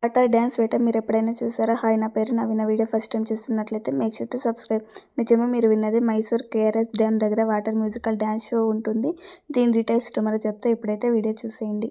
Water dance వేట మీరు ఎప్పుడైనా చూసారా? హాయ్, నా పేరు నవీన. వీడియో ఫస్ట్ టైం చూస్తున్నట్లయితే మేక్ షూర్ టు సబ్స్క్రైబ్. నిజమే, మీరు విన్నది. మైసూర్ కేఆర్ఎస్ డ్యామ్ దగ్గర వాటర్ మ్యూజికల్ డ్యాన్స్ షో ఉంటుంది. దీని డీటెయిల్స్ టుమారో చెప్తే ఇప్పుడైతే వీడియో చూసేయండి.